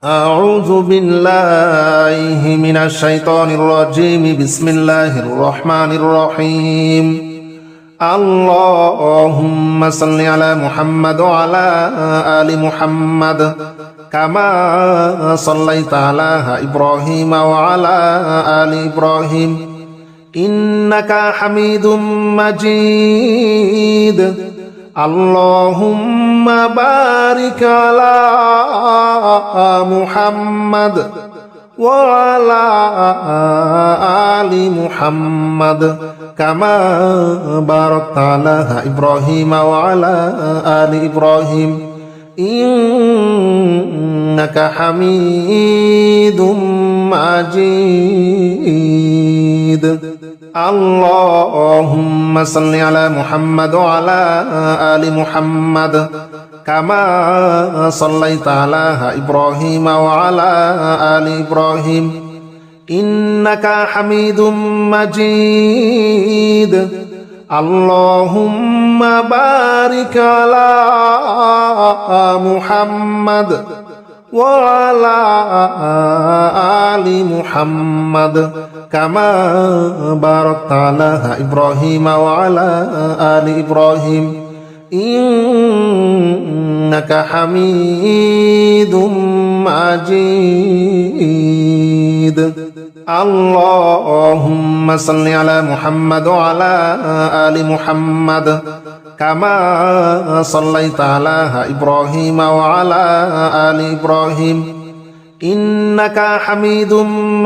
أعوذ بالله من الشيطان الرجيم بسم الله الرحمن الرحيم اللهم صل على محمد وعلى آل محمد كما صليت على إبراهيم وعلى آل إبراهيم إنك حميد مجيد اللهم بارك على محمد وعلى آل محمد كما باركت على إبراهيم وعلى آل إبراهيم إنك حميد مجيد اللهم صل على محمد وعلى آل محمد كما صليت على إبراهيم وعلى آل إبراهيم إنك حميد مجيد اللهم بارك على محمد وعلى آل محمد كما باركت على إبراهيم وعلى آل إبراهيم إنك حميد مجيد اللهم صل على محمد وعلى آل محمد كما صليت على إبراهيم وعلى آل إبراهيم إنك حميد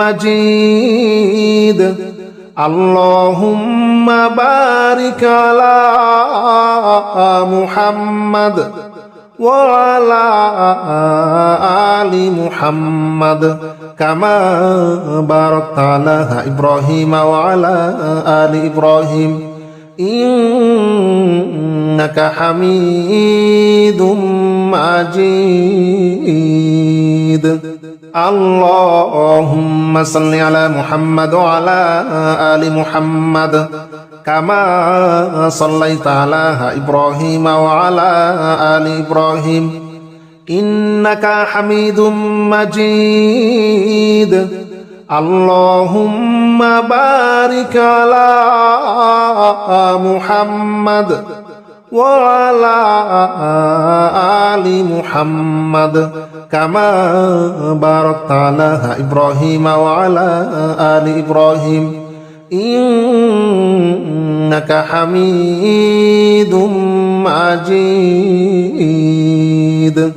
مجيد اللهم بارك على محمد وعلى آل محمد كما باركت على إبراهيم وعلى آل إبراهيم إنك حميد مجيد اللهم صل على محمد وعلى آل محمد كما صليت على إبراهيم وعلى آل إبراهيم إنك حميد مجيد اللهم بارك على محمد وعلى آل محمد كما باركت على إبراهيم وعلى آل إبراهيم إنك حميد مجيد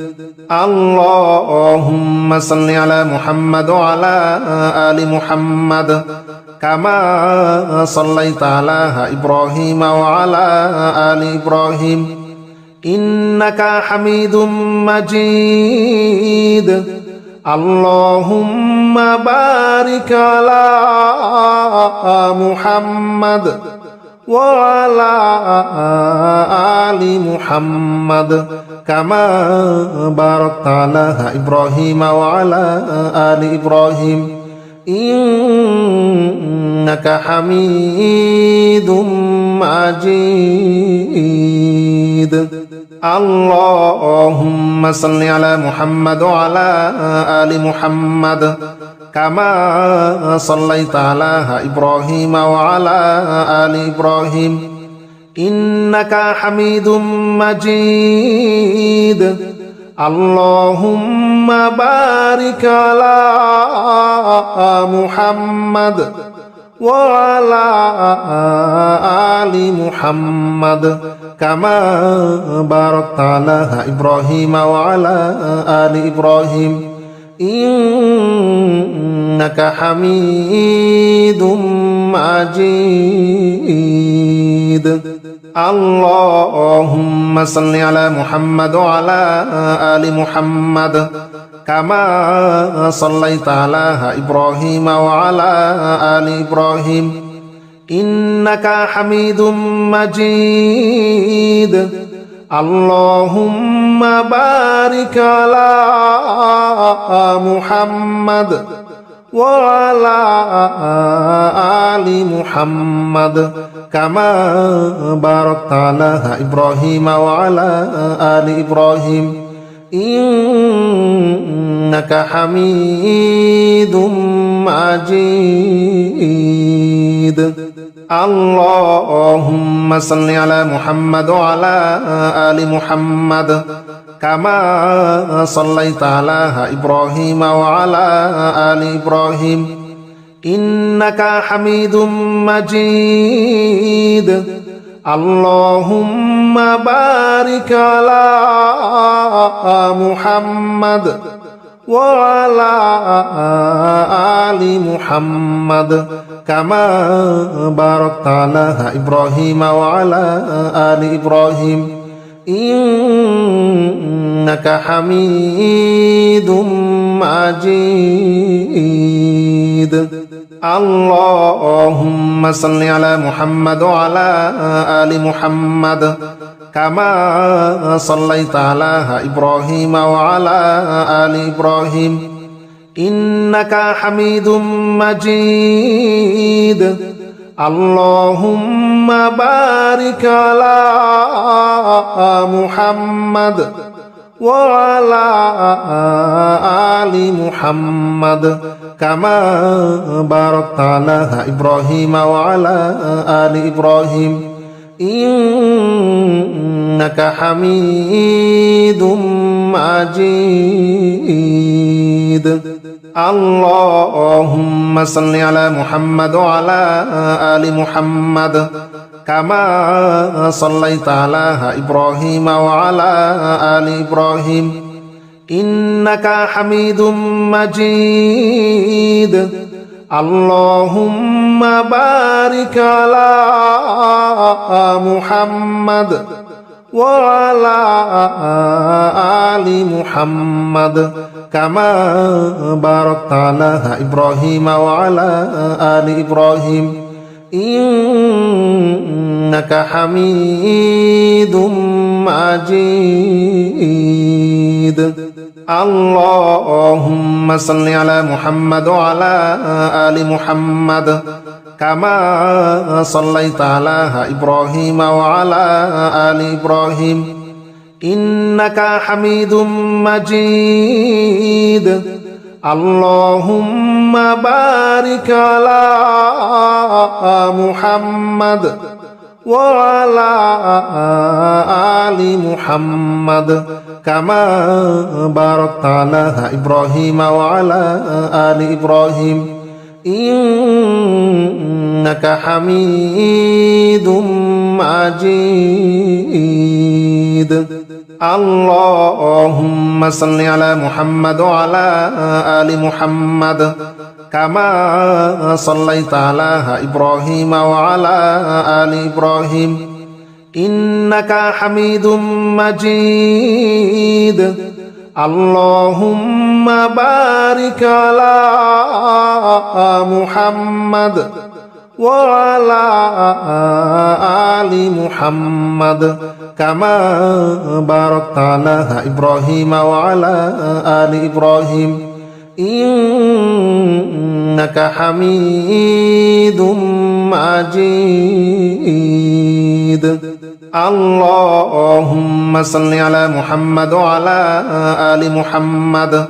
اللهم صل على محمد وعلى آل محمد كما صليت على إبراهيم وعلى آل إبراهيم إنك حميد مجيد اللهم بارك على محمد وعلى آل محمد كما باركت على إبراهيم وعلى آل إبراهيم إنك حميد مجيد اللهم صل على محمد وعلى آل محمد كما صليت على إبراهيم وعلى آل إبراهيم إنك حميد مجيد اللهم بارك على محمد وعلى آل محمد كما باركت على إبراهيم وعلى آل إبراهيم إنك حميد مجيد اللهم صل على محمد وعلى آل محمد كما صليت على إبراهيم وعلى آل إبراهيم إنك حميد مجيد اللهم بارك على محمد وعلى آل محمد كما باركت على إبراهيم وعلى آل إبراهيم إنك حميد مجيد اللهم صل على محمد وعلى آل محمد كما صليت على إبراهيم وعلى آل إبراهيم إنك حميد مجيد اللهم بارك على محمد وعلى آل محمد كما باركت على إبراهيم وعلى آل إبراهيم إنك حميد مجيد اللهم صل على محمد وعلى آل محمد كما صليت على إبراهيم وعلى آل إبراهيم إنك حميد مجيد اللهم بارك على محمد وعلى آل محمد كما باركت على إبراهيم وعلى آل إبراهيم إنك حميد مجيد اللهم صل على محمد وعلى آل محمد كما صليت على إبراهيم وعلى آل إبراهيم إنك حميد مجيد اللهم بارك على محمد وعلى آل محمد كما باركت على إبراهيم وعلى آل إبراهيم إنك حميد مجيد اللهم صل على محمد وعلى آل محمد كما صليت على إبراهيم وعلى آل إبراهيم إنك حميد مجيد اللهم بارك على محمد وعلى آل محمد كما باركت على إبراهيم وعلى آل إبراهيم إنك حميد مجيد اللهم صل على محمد وعلى آل محمد كما صليت على إبراهيم وعلى آل إبراهيم إنك حميد مجيد اللهم بارك على محمد وعلى آل محمد كما باركت على إبراهيم وعلى آل إبراهيم إنك حميد مجيد اللهم صل على محمد وعلى آل محمد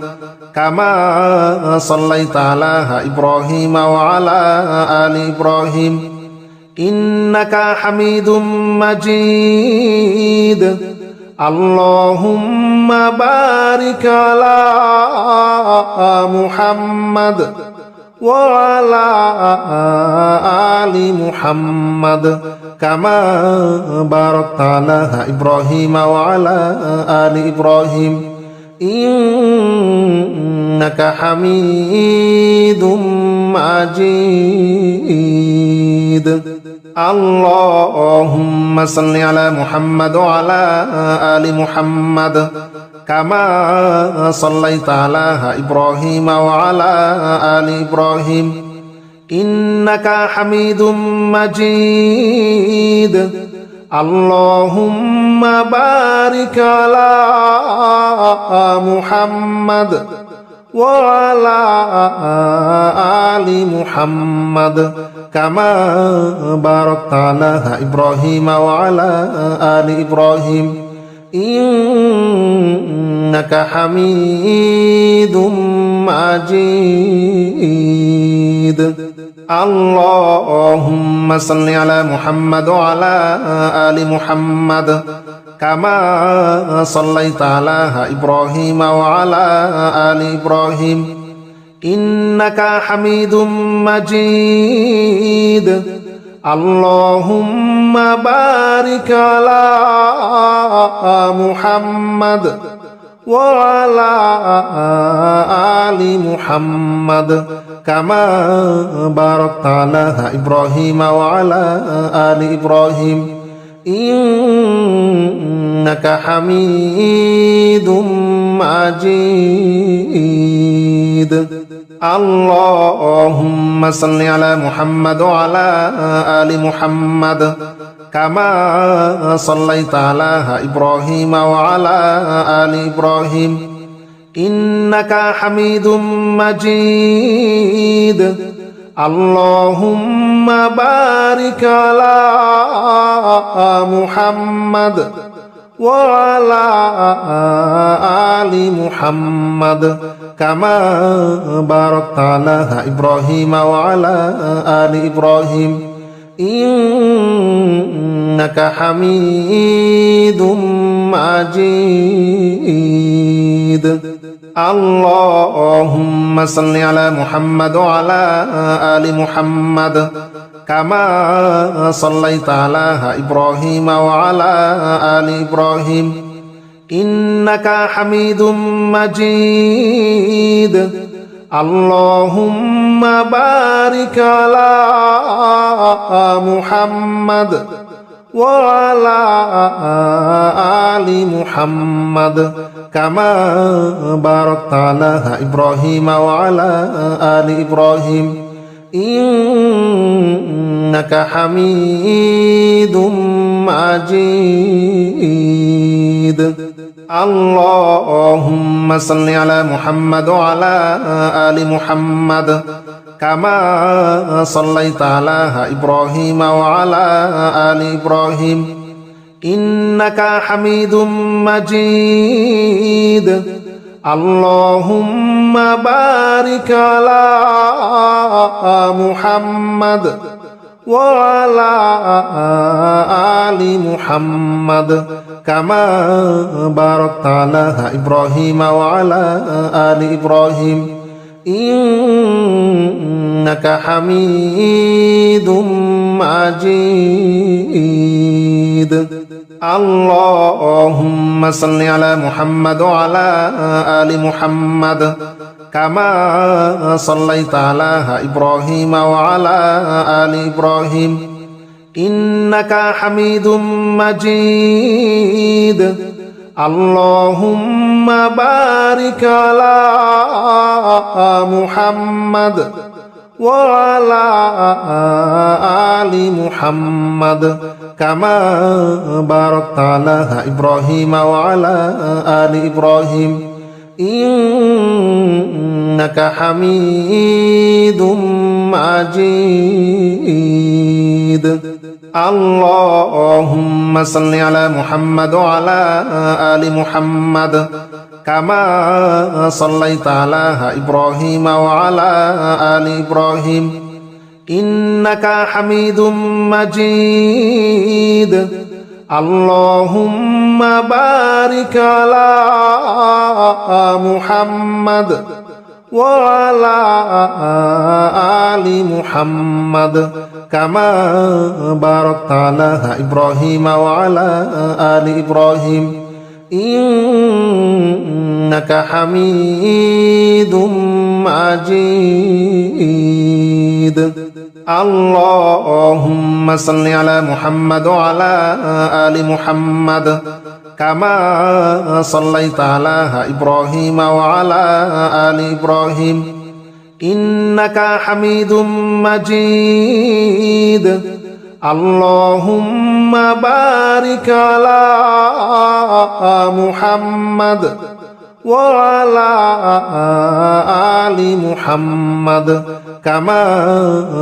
كما صليت على إبراهيم وعلى آل إبراهيم إنك حميد مجيد اللهم بارك على محمد وعلى آل محمد كما باركت على إبراهيم وعلى آل إبراهيم إنك حميد مجيد اللهم صل على محمد وعلى آل محمد كما صليت على إبراهيم وعلى آل إبراهيم إنك حميد مجيد اللهم بارك على محمد وعلى آل محمد كما باركت على إبراهيم وعلى آل إبراهيم إنك حميد مجيد. اللهم صل على محمد وعلى آل محمد كما صليت على إبراهيم وعلى آل إبراهيم إنك حميد مجيد. اللهم بارك على محمد وعلى آل محمد كما باركت على إبراهيم وعلى آل إبراهيم إنك حميد مجيد. اللهم صل على محمد وعلى آل محمد كما صليت على إبراهيم وعلى آل إبراهيم إنك حميد مجيد. اللهم بارك على محمد وعلى آل محمد كما باركت على إبراهيم وعلى آل إبراهيم إنك حميد مجيد. اللهم صل على محمد وعلى آل محمد كما صليت على إبراهيم وعلى آل إبراهيم إنك حميد مجيد. اللهم بارك على محمد وعلى آل محمد كما باركت على إبراهيم وعلى آل إبراهيم إنك حميد مجيد. اللهم صل على محمد وعلى آل محمد كما صليت على إبراهيم وعلى آل إبراهيم إنك حميد مجيد. اللهم بارك على محمد وعلى آل محمد كما باركت على إبراهيم وعلى آل إبراهيم إنك حميد مجيد. اللهم صل على محمد وعلى آل محمد كما صليت على إبراهيم وعلى آل إبراهيم إنك حميد مجيد. اللهم بارك على محمد وعلى آل محمد كما باركت على إبراهيم وعلى آل إبراهيم إنك حميد مجيد. اللهم صل على محمد وعلى آل محمد كما صليت على إبراهيم وعلى آل إبراهيم إنك حميد مجيد. اللهم بارك على محمد وعلى آل محمد كما باركت على إبراهيم وعلى آل إبراهيم إنك حميد مجيد. اللهم صل على محمد وعلى آل محمد كما صليت على إبراهيم وعلى آل إبراهيم إنك حميد مجيد. اللهم بارك على محمد وعلى آل محمد كما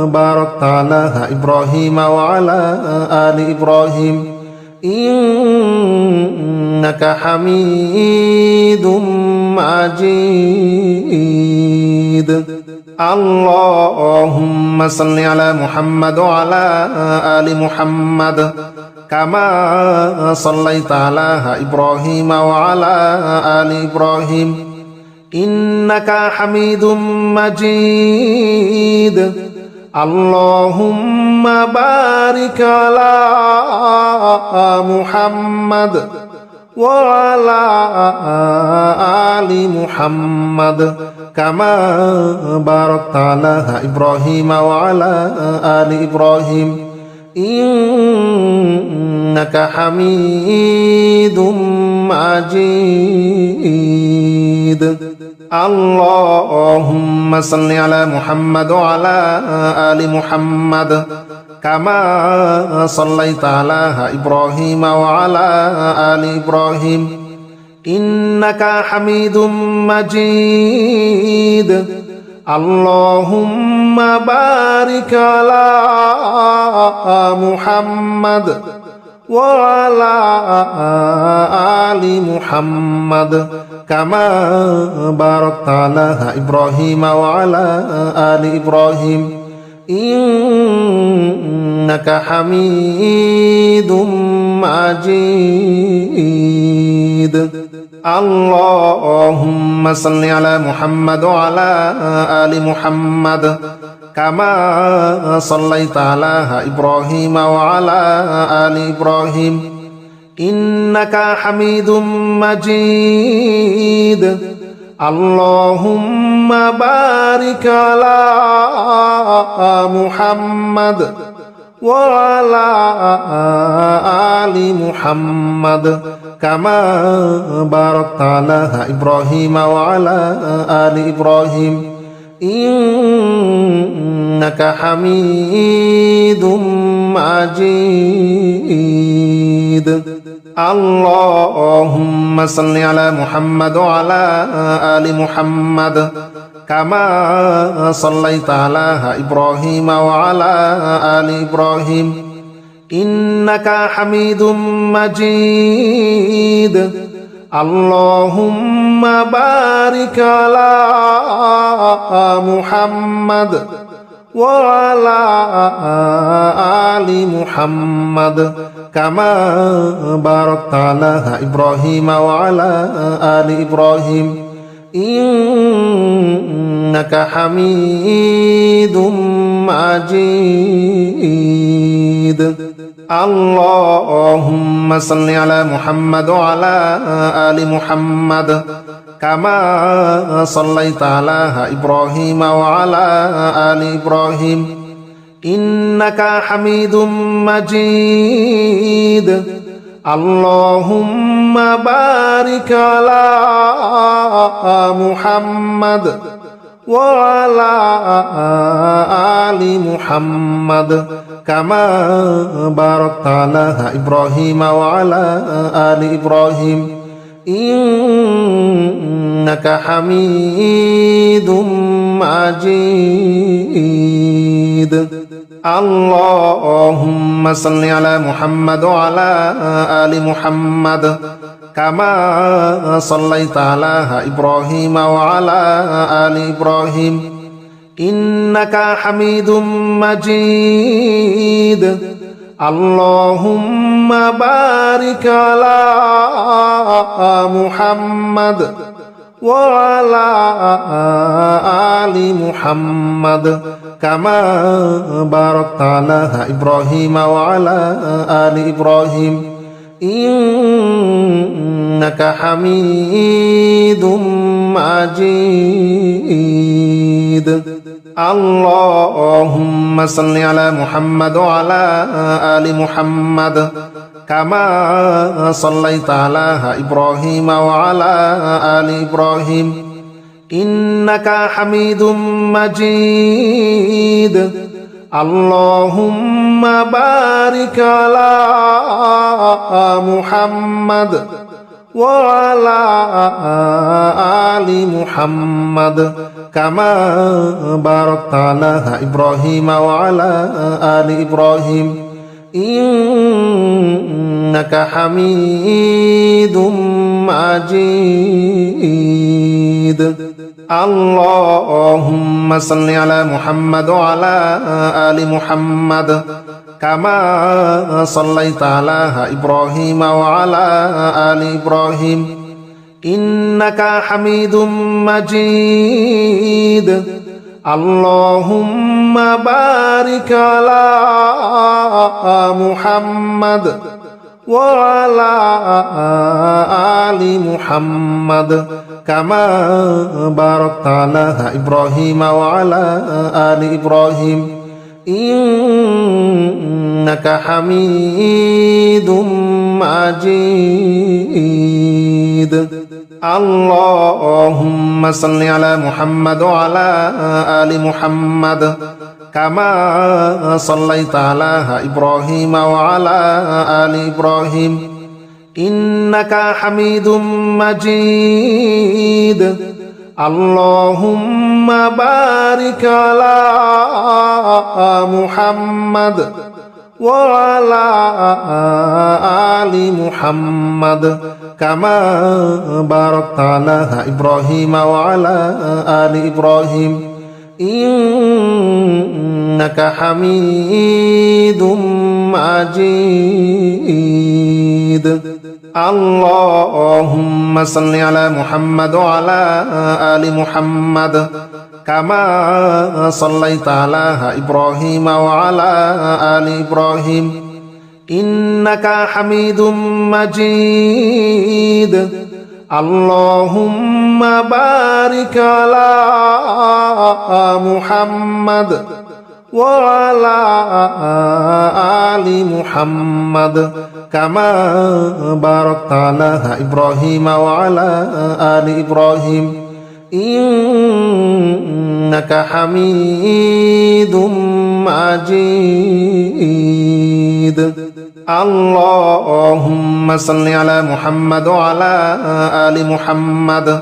باركت على إبراهيم وعلى آل إبراهيم إنك حميد مجيد اللهم صل على محمد وعلى آل محمد كما صليت على إبراهيم وعلى آل إبراهيم إنك حميد مجيد اللهم بارك على محمد وعلى آل محمد كما باركت على إبراهيم وعلى آل إبراهيم إنك حميد مجيد اللهم صل على محمد وعلى آل محمد كما صليت على إبراهيم وعلى آل إبراهيم إنك حميد مجيد اللهم بارك على محمد وعلى آل محمد كما باركت على إبراهيم وعلى آل إبراهيم إنك حميد مجيد اللهم صل على محمد وعلى آل محمد كما صليت على إبراهيم وعلى آل إبراهيم إنك حميد مجيد اللهم بارك على محمد وعلى آل محمد كما باركت على إبراهيم وعلى آل إبراهيم إنك حميد مجيد اللهم صل على محمد وعلى آل محمد كما صليت على إبراهيم وعلى آل إبراهيم إنك حميد مجيد اللهم بارك على محمد وعلى آل محمد كما باركت على إبراهيم وعلى آل إبراهيم إنك حميد مجيد اللهم صل على محمد وعلى آل محمد كما صليت على إبراهيم وعلى آل إبراهيم إنك حميد مجيد اللهم بارك على محمد وعلى آل محمد كما باركت على إبراهيم وعلى آل إبراهيم إنك حميد مجيد اللهم صل على محمد وعلى آل محمد كما صليت على إبراهيم وعلى آل إبراهيم إنك حميد مجيد اللهم بارك على محمد وعلى آل محمد كما باركت على إبراهيم وعلى آل إبراهيم إنك حميد مجيد اللهم صل على محمد وعلى آل محمد كما صليت على إبراهيم وعلى آل إبراهيم إنك حميد مجيد اللهم بارك على محمد وعلى آل محمد كما باركت على إبراهيم وعلى آل إبراهيم إنك حميد مجيد اللهم صل على محمد وعلى آل محمد كما صليت على إبراهيم وعلى آل إبراهيم إنك حميد مجيد اللهم بارك على محمد وعلى آل محمد كما باركت على إبراهيم وعلى آل إبراهيم إنك حميد مجيد اللهم صل على محمد وعلى آل محمد كما صليت على إبراهيم وعلى آل إبراهيم إنك حميد مجيد اللهم بارك على محمد وعلى آل محمد كما باركت على إبراهيم وعلى آل إبراهيم إنك حميد مجيد اللهم صل على محمد وعلى آل محمد كما صليت على إبراهيم وعلى آل إبراهيم إنك حميد مجيد اللهم بارك على محمد وعلى آل محمد كما باركت على إبراهيم وعلى آل إبراهيم إنك حميد مجيد اللهم صل على محمد وعلى آل محمد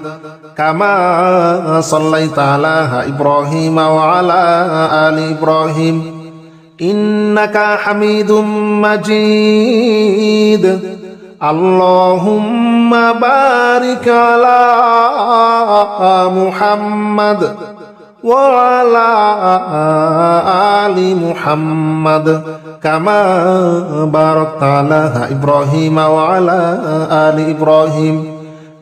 كما صليت على إبراهيم وعلى آل إبراهيم إنك حميد مجيد اللهم بارك على محمد وعلى آل محمد كما باركت على إبراهيم وعلى آل إبراهيم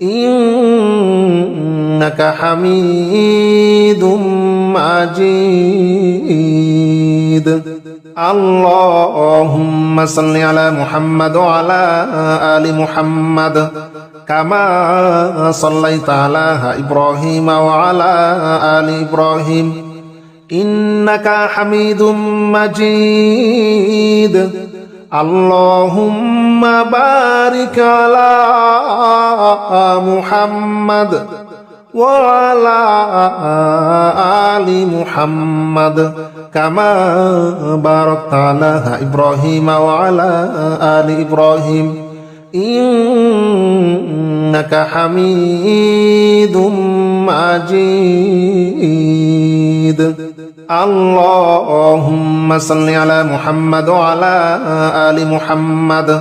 إنك حميد مجيد اللهم صل على محمد وعلى آل محمد كما صليت على إبراهيم وعلى آل إبراهيم إنك حميد مجيد اللهم بارك على محمد وعلى آل محمد كما باركت على إبراهيم وعلى آل إبراهيم إنك حميد مجيد اللهم صل على محمد وعلى آل محمد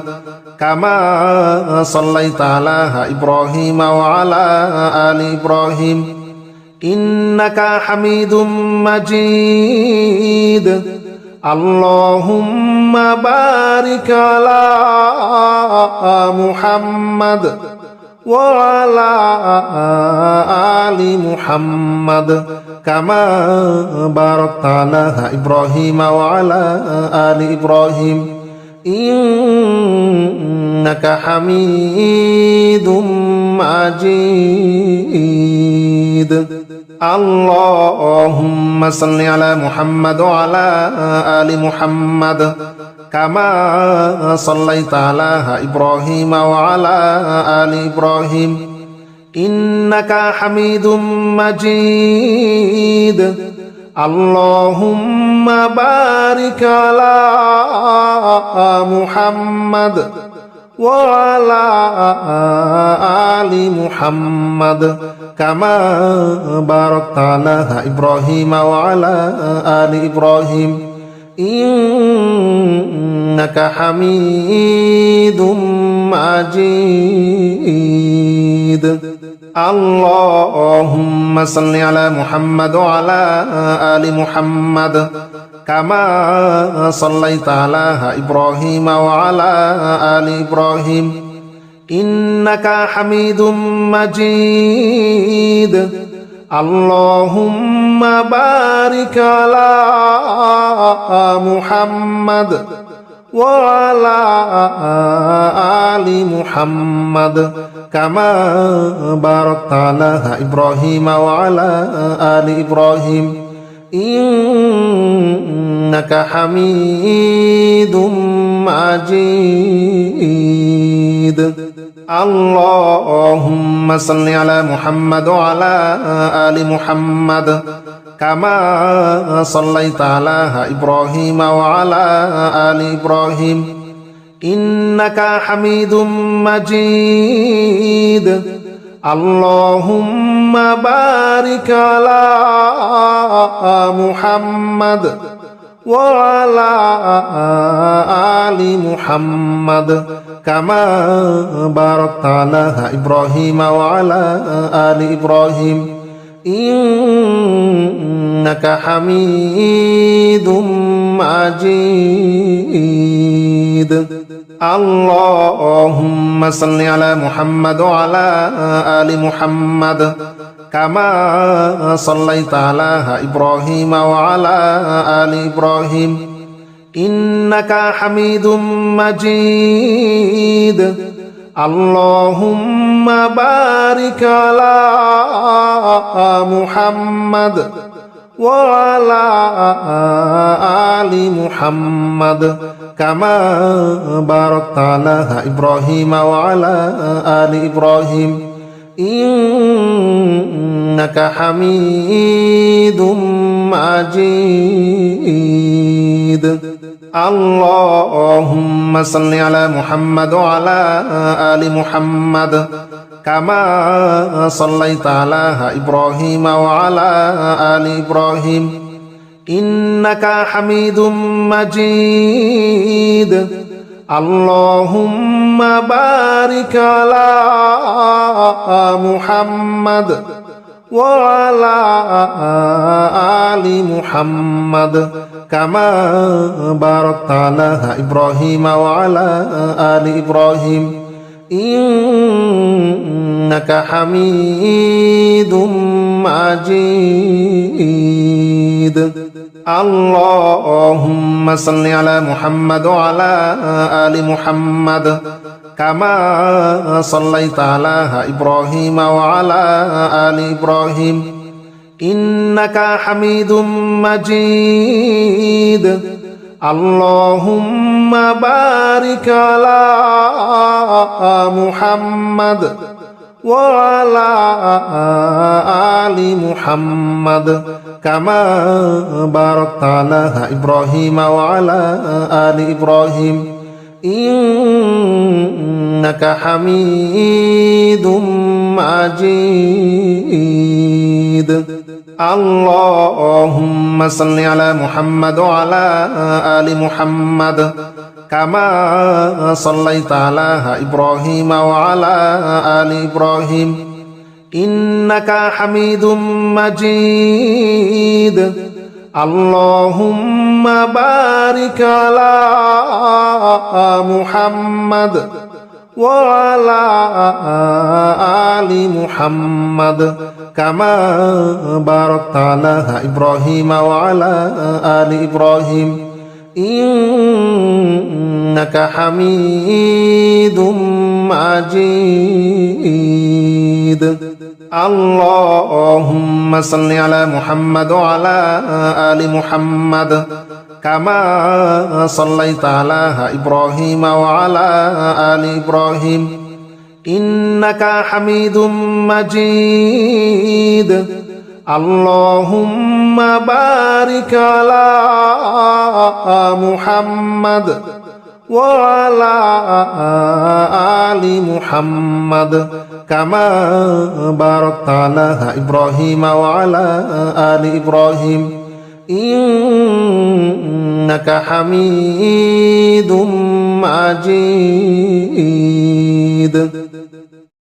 كما صليت على إبراهيم وعلى آل إبراهيم إنك حميد مجيد اللهم بارك على محمد وعلى آل محمد كما باركت على إبراهيم وعلى آل إبراهيم إنك حميد مجيد اللهم صل على محمد وعلى آل محمد كما صليت على إبراهيم وعلى آل إبراهيم إنك حميد مجيد اللهم بارك على محمد وعلى آل محمد كما باركت على إبراهيم وعلى آل إبراهيم إنك حميد مجيد. اللهم صل على محمد وعلى آل محمد كما صليت على إبراهيم وعلى آل إبراهيم إنك حميد مجيد. اللهم بارك على محمد وعلى آل محمد كما باركت على إبراهيم وعلى آل إبراهيم إنك حميد مجيد. اللهم صل على محمد وعلى آل محمد كما صليت على إبراهيم وعلى آل إبراهيم إنك حميد مجيد. اللهم بارك على محمد وعلى آل محمد كما باركت على إبراهيم وعلى آل إبراهيم إنك حميد مجيد. اللهم صل على محمد وعلى آل محمد كما صليت على إبراهيم وعلى آل إبراهيم إنك حميد مجيد. اللهم بارك على محمد وعلى آل محمد كما باركت على إبراهيم وعلى آل إبراهيم إنك حميد مجيد. اللهم صل على محمد وعلى آل محمد كما صليت على إبراهيم وعلى آل إبراهيم إنك حميد مجيد. اللهم بارك على محمد وعلى آل محمد كما باركت على إبراهيم وعلى آل إبراهيم إنك حميد مجيد. اللهم صل على محمد وعلى آل محمد كما صليت على إبراهيم وعلى آل إبراهيم إنك حميد مجيد. اللهم بارك على محمد وعلى آل محمد كما باركت على إبراهيم وعلى آل إبراهيم إنك حميد مجيد. اللهم صل على محمد وعلى آل محمد كما صليت على إبراهيم وعلى آل إبراهيم إنك حميد مجيد. اللهم بارك على محمد وعلى آل محمد كما باركت على إبراهيم وعلى آل إبراهيم إنك حميد مجيد. اللهم صل على محمد وعلى آل محمد كما صليت على إبراهيم وعلى آل إبراهيم إنك حميد مجيد. اللهم بارك على محمد وعلى آل محمد كما باركت على إبراهيم وعلى آل إبراهيم إنك حميد مجيد